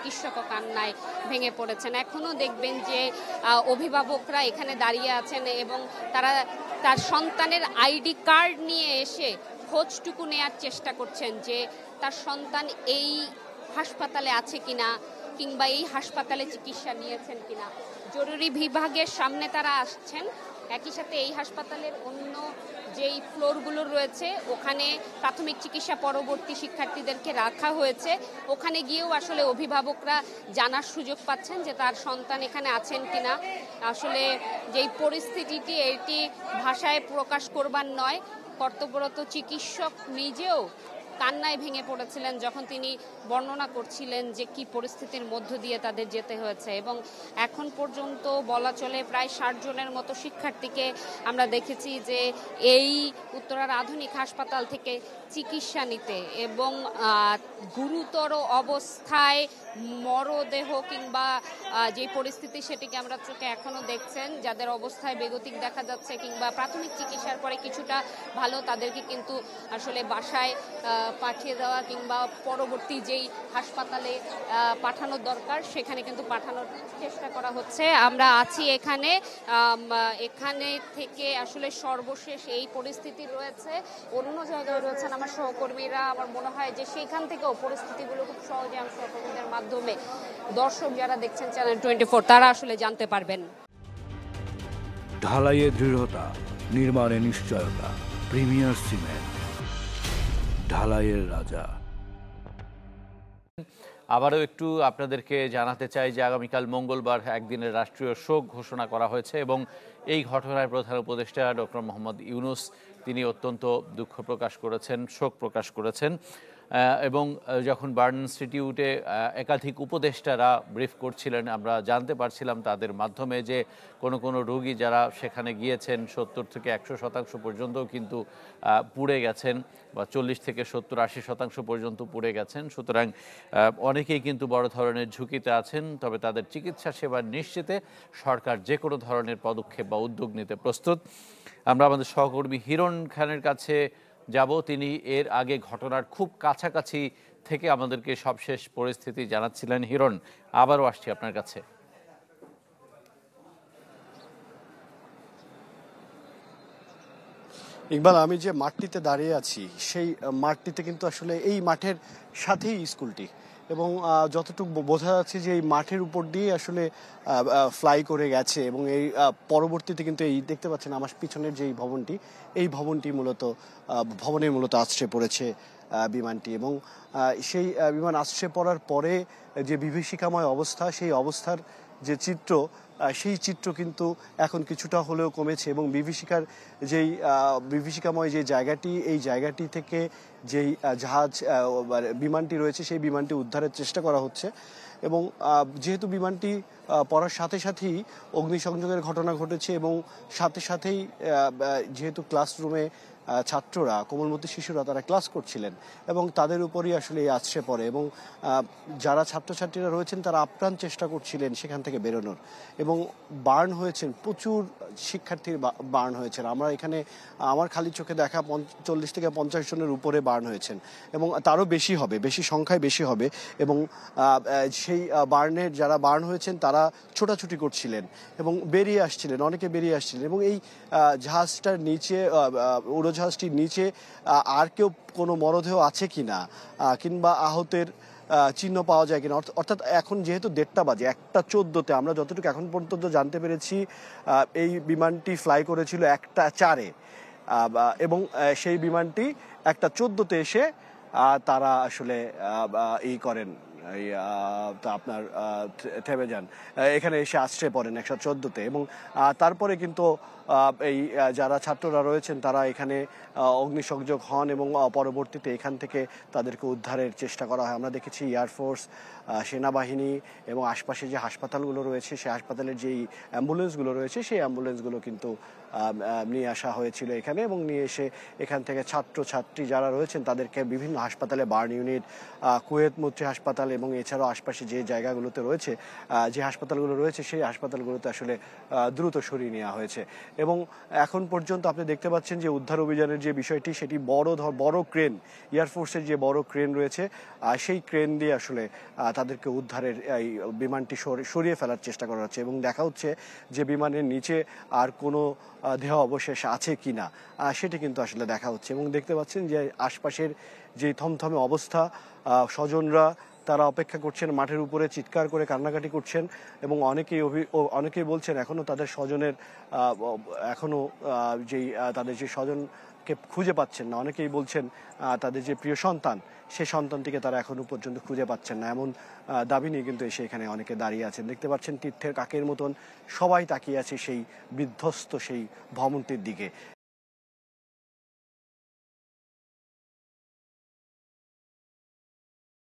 চিকিৎসকও কান্নায় ভেঙে পড়েছেন। এখনও দেখবেন যে অভিভাবকরা এখানে দাঁড়িয়ে আছেন এবং তারা তার সন্তানের আইডি কার্ড নিয়ে এসে খোঁজটুকু নেয়ার চেষ্টা করছেন যে তার সন্তান এই হাসপাতালে আছে কিনা কিংবা এই হাসপাতালে চিকিৎসা নিয়েছেন কিনা। জরুরি বিভাগের সামনে তারা আসছেন, একই সাথে এই হাসপাতালের অন্য যেই ফ্লোরগুলো রয়েছে ওখানে প্রাথমিক চিকিৎসা পরবর্তী শিক্ষার্থীদেরকে রাখা হয়েছে, ওখানে গিয়েও আসলে অভিভাবকরা জানার সুযোগ পাচ্ছেন যে তার সন্তান এখানে আছেন কিনা। আসলে যেই পরিস্থিতিটি এটি ভাষায় প্রকাশ করবার নয়, কর্তব্যরত চিকিৎসক নিজেও কান্নায় ভেঙে পড়েছিলেন যখন তিনি বর্ণনা করছিলেন যে কি পরিস্থিতির মধ্য দিয়ে তাদের যেতে হয়েছে। এবং এখন পর্যন্ত বলা চলে প্রায় 60 জনের মতো শিক্ষার্থীকে আমরা দেখেছি যে এই উত্তরার আধুনিক হাসপাতাল থেকে চিকিৎসা নিতে, এবং গুরুতর অবস্থায় মরদেহ কিংবা যে পরিস্থিতি সেটিকে আমরা চোখে এখনো দেখছেন, যাদের অবস্থায় বেগতিক দেখা যাচ্ছে কিংবা প্রাথমিক চিকিৎসার পরে কিছুটা ভালো, তাদেরকে কিন্তু আসলে বাসায় পাঠিয়ে দেওয়া কিংবা পরবর্তী যেই হাসপাতালে পাঠানোর দরকার সেখানে কিন্তু পাঠানোর চেষ্টা করা হচ্ছে। আমরা আছি এখানে, এখানে থেকে আসলে সর্বশেষ এই পরিস্থিতি রয়েছে। অন্য জায়গায় রয়েছেন আমার সহকর্মীরা, আমার মনে হয় যে সেইখান থেকেও পরিস্থিতিগুলো খুব সহজে আমি সহকর্মীদের মাধ্যমে দর্শক যারা দেখছেন চ্যানেল 24 তারা আসলে জানতে পারবেন। ঢালাইয়ে দৃঢ়তা, নির্মাণে নিশ্চয়তা, প্রিমিয়ার সিমেন্ট, ঢালাইয়ের রাজা। আবারও একটু আপনাদেরকে জানাতে চাই যে আগামীকাল মঙ্গলবার একদিনের রাষ্ট্রীয় শোক ঘোষণা করা হয়েছে এবং এই ঘটনায় প্রধান উপদেষ্টা ডক্টর মোহাম্মদ ইউনূস তিনি অত্যন্ত দুঃখ প্রকাশ করেছেন, শোক প্রকাশ করেছেন। এবং যখন বার্ন ইনস্টিটিউটে একাধিক উপদেষ্টারা ব্রিফ করছিলেন, আমরা জানতে পারছিলাম তাদের মাধ্যমে যে কোনো রোগী যারা সেখানে গিয়েছেন 70 থেকে 100% পর্যন্তও কিন্তু পুড়ে গেছেন, বা 40 থেকে 70-80% পর্যন্ত পুড়ে গেছেন। সুতরাং অনেকেই কিন্তু বড় ধরনের ঝুঁকিতে আছেন। তবে তাদের চিকিৎসা সেবা নিশ্চিতে সরকার যে কোনো ধরনের পদক্ষেপ বা উদ্যোগ নিতে প্রস্তুত। আমরা আমাদের সহকর্মী হিরণ খানের কাছে যাব, তিনি এর আগে ঘটনার খুব কাছাকাছি থেকে আমাদেরকে সবশেষ পরিস্থিতি জানাচ্ছিলেন। হিরণ, আবারও আসছি আপনার কাছে। ইকবাল, আমি যে মাঠটিতে দাঁড়িয়ে আছি সেই মাঠটিতে কিন্তু আসলে এই মাঠের সাথেই স্কুলটি, এবং যতটুকু বোঝা যাচ্ছে যে এই মাঠের উপর দিয়ে আসলে ফ্লাই করে গেছে, এবং এই পরবর্তীতে কিন্তু এই দেখতে পাচ্ছেন আমার পিছনের যে ভবনটি, এই ভবনের মূলত আছড়ে পড়েছে বিমানটি। এবং সেই বিমান আছড়ে পড়ার পরে যে বিভীষিকাময় অবস্থা, সেই অবস্থার যে চিত্র, সেই চিত্র কিন্তু এখন কিছুটা হলেও কমেছে, এবং বিভীষিকাময় যে জায়গাটি, এই জায়গাটি থেকে যেই বিমানটি রয়েছে সেই বিমানটি উদ্ধারের চেষ্টা করা হচ্ছে। এবং যেহেতু বিমানটি পড়ার সাথে সাথেই অগ্নিসংযোগের ঘটনা ঘটেছে, এবং সাথে সাথেই যেহেতু ক্লাসরুমে ছাত্ররা, কোমলমতি শিশুরা তারা ক্লাস করছিলেন এবং তাদের উপরই আসলে এই আছড়ে পড়ে, এবং যারা ছাত্রছাত্রীরা রয়েছেন তারা আপ্রাণ চেষ্টা করছিলেন সেখান থেকে বেরোনোর, এবং বার্ন হয়েছেন, প্রচুর শিক্ষার্থীর বার্ন হয়েছেন। আমরা এখানে আমার খালি চোখে দেখা 40 থেকে 50 জনের উপরে বার্ন হয়েছেন, এবং তারও বেশি হবে, বেশি সংখ্যায় বেশি হবে। এবং সেই যারা বার্ন হয়েছেন তারা ছোটাছুটি করছিলেন এবং বেরিয়ে আসছিলেন, অনেকে বেরিয়ে আসছিলেন। এবং এই জাহাজটার নিচে, উড়োজাহাজটির নিচে আর কেউ কোনো মরদেহ আছে কিনা কিংবা আহতের চিহ্ন পাওয়া যায় কিনা, অর্থাৎ এখন যেহেতু 1:30 বাজে, 1:14 আমরা যতটুকু এখন পর্যন্ত জানতে পেরেছি এই বিমানটি ফ্লাই করেছিল 1:04-এ, এবং সেই বিমানটি 1:14-তে এসে তারা আসলে করেন, আপনার থেমে যান, এখানে এসে আশ্রয় পড়েন 114-তে। এবং তারপরে কিন্তু এই যারা ছাত্ররা রয়েছেন তারা এখানে অগ্নিসংযোগ হন, এবং পরবর্তীতে এখান থেকে তাদেরকে উদ্ধারের চেষ্টা করা হয়। আমরা দেখেছি এয়ারফোর্স, সেনাবাহিনী এবং আশপাশে যে হাসপাতালগুলো রয়েছে সেই হাসপাতালের যেই অ্যাম্বুলেন্সগুলো রয়েছে সেই অ্যাম্বুলেন্সগুলো কিন্তু নিয়ে আসা হয়েছিল এখানে, এবং নিয়ে এসে এখান থেকে ছাত্রছাত্রী যারা রয়েছেন তাদেরকে বিভিন্ন হাসপাতালে, বার্ন ইউনিট, কুয়েত মৈত্রী হাসপাতালে এবং এছাড়াও আশপাশে যে জায়গাগুলোতে রয়েছে, যে হাসপাতালগুলো রয়েছে সেই হাসপাতালগুলোতে আসলে দ্রুত সরিয়ে নেওয়া হয়েছে। এবং এখন পর্যন্ত আপনি দেখতে পাচ্ছেন যে উদ্ধার অভিযানের যে বিষয়টি, সেটি বড় ক্রেন, এয়ারফোর্সের যে বড় ক্রেন রয়েছে সেই ক্রেন দিয়ে আসলে তাদেরকে উদ্ধারের এই বিমানটি সরিয়ে ফেলার চেষ্টা করা হচ্ছে এবং দেখা হচ্ছে যে বিমানের নিচে আর কোনো দেহ অবশেষ আছে কিনা সেটি কিন্তু আসলে দেখা হচ্ছে। এবং দেখতে পাচ্ছেন যে আশপাশের যে থমথমে অবস্থা, স্বজনরা তারা অপেক্ষা করছেন, মাঠের উপরে চিৎকার করে কান্নাকাটি করছেন এবং অনেকেই বলছেন এখনো তাদের স্বজনের তাদের যে স্বজনকে খুঁজে পাচ্ছেন না। অনেকেই বলছেন তাদের যে প্রিয় সন্তান, সেই সন্তানটিকে তারা এখনো পর্যন্ত খুঁজে পাচ্ছেন না, এমন দাবি নিয়ে কিন্তু এসে এখানে অনেকে দাঁড়িয়ে আছেন। দেখতে পাচ্ছেন তীর্থের কাকের মতন সবাই তাকিয়ে আছে সেই বিধ্বস্ত সেই ভবনটির দিকে